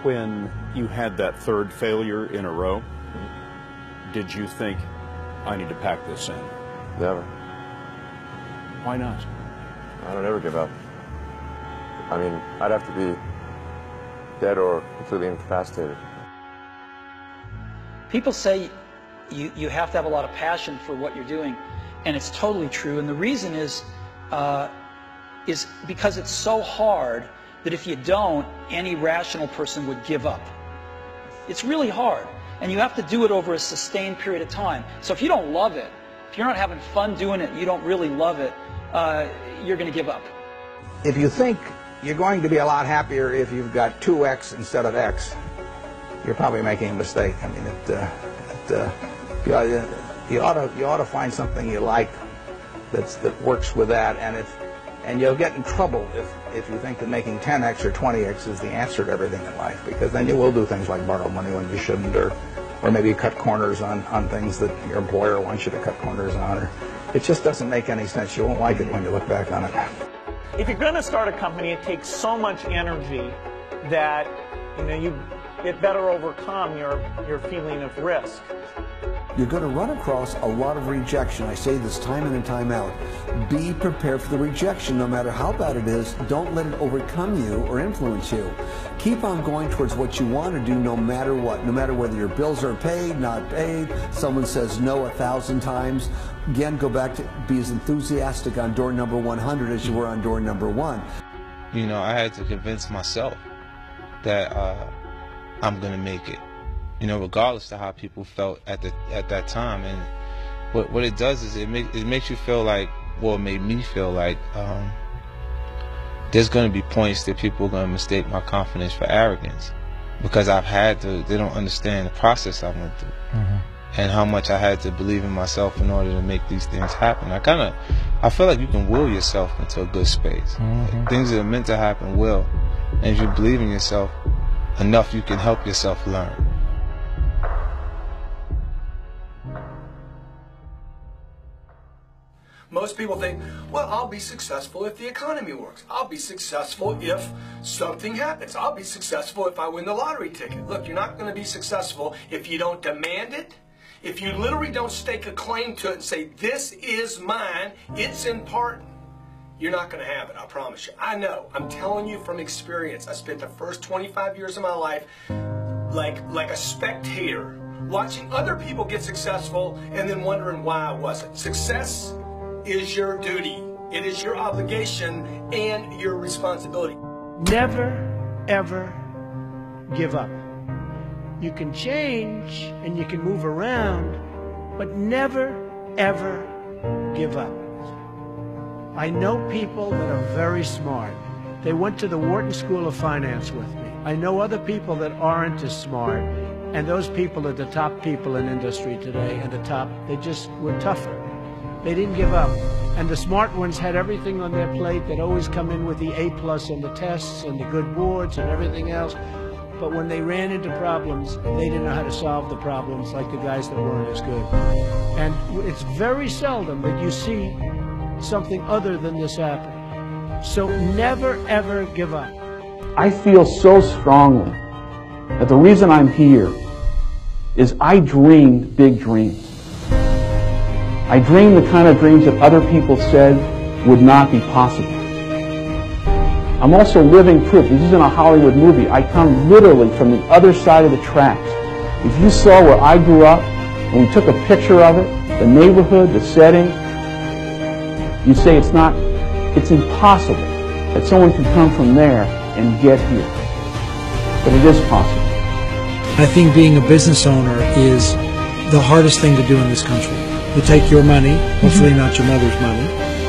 When you had that third failure in a row, did you think, I need to pack this in? Never. Why not? I don't ever give up. I mean, I'd have to be dead or completely incapacitated. People say you have to have a lot of passion for what you're doing, and it's totally true. And the reason is because it's so hard that if you don't, any rational person would give up. It's really hard, and you have to do it over a sustained period of time. So if you don't love it, if you're not having fun doing it, you don't really love it, you're going to give up. If you think you're going to be a lot happier if you've got 2X instead of X, you're probably making a mistake. I mean, you ought to find something you like that works with that, and you'll get in trouble if you think that making 10X or 20X is the answer to everything in life, because then you will do things like borrow money when you shouldn't, or maybe cut corners on things that your employer wants you to cut corners on. Or it just doesn't make any sense. You won't like it when you look back on it. If you're going to start a company, it takes so much energy that it better overcome your feeling of risk. You're going to run across a lot of rejection. I say this time in and time out. Be prepared for the rejection, no matter how bad it is. Don't let it overcome you or influence you. Keep on going towards what you want to do no matter what. No matter whether your bills are paid, not paid, someone says no 1,000 times. Again, go back to be as enthusiastic on door number 100 as you were on door number 1. You know, I had to convince myself that I'm going to make it. You know, regardless of how people felt at that time. And what it does is it makes you feel like, well, it made me feel like there's going to be points that people are going to mistake my confidence for arrogance, because they don't understand the process I went through. And how much I had to believe in myself in order to make these things happen. I feel like you can will yourself into a good space. Things that are meant to happen will. And if you believe in yourself enough, you can help yourself learn. Most people think, well, I'll be successful if the economy works. I'll be successful if something happens. I'll be successful if I win the lottery ticket. Look, you're not going to be successful if you don't demand it. If you literally don't stake a claim to it and say, this is mine, it's important, you're not going to have it, I promise you. I know. I'm telling you from experience. I spent the first 25 years of my life like a spectator, watching other people get successful and then wondering why I wasn't. Success is your duty. It is your obligation and your responsibility. Never, ever give up. You can change and you can move around, but never, ever give up. I know people that are very smart. They went to the Wharton School of Finance with me. I know other people that aren't as smart, and those people are the top people in industry today, and they just were tougher. They didn't give up. And the smart ones had everything on their plate. They'd always come in with the A+ on the tests and the good boards and everything else. But when they ran into problems, they didn't know how to solve the problems like the guys that weren't as good. And it's very seldom that you see something other than this happen. So never, ever give up. I feel so strongly that the reason I'm here is I dreamed big dreams. I dreamed the kind of dreams that other people said would not be possible. I'm also living proof. This isn't a Hollywood movie. I come literally from the other side of the tracks. If you saw where I grew up, and we took a picture of it, the neighborhood, the setting, you'd say it's impossible that someone could come from there and get here. But it is possible. I think being a business owner is the hardest thing to do in this country. You take your money, hopefully not your mother's money,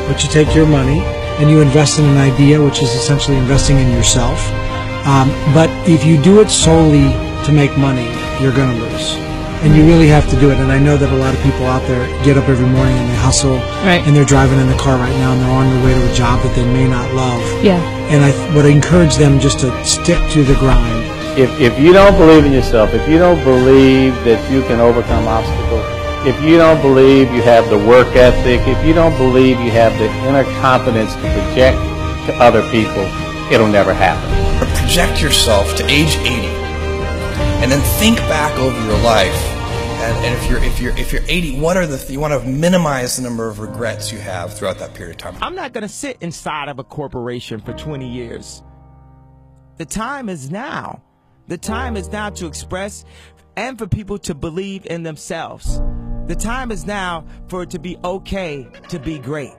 but you take your money and you invest in an idea, which is essentially investing in yourself. But if you do it solely to make money, you're going to lose. And you really have to do it. And I know that a lot of people out there get up every morning and they hustle, right, and they're driving in the car right now and they're on their way to a job that they may not love. Yeah. And I would encourage them just to stick to the grind. If you don't believe in yourself, if you don't believe that you can overcome obstacles, if you don't believe you have the work ethic, if you don't believe you have the inner confidence to project to other people, it'll never happen. project yourself to age 80, and then think back over your life. And if you're 80, what are you want to minimize the number of regrets you have throughout that period of time. I'm not going to sit inside of a corporation for 20 years. The time is now. The time is now to express and for people to believe in themselves. The time is now for it to be okay to be great.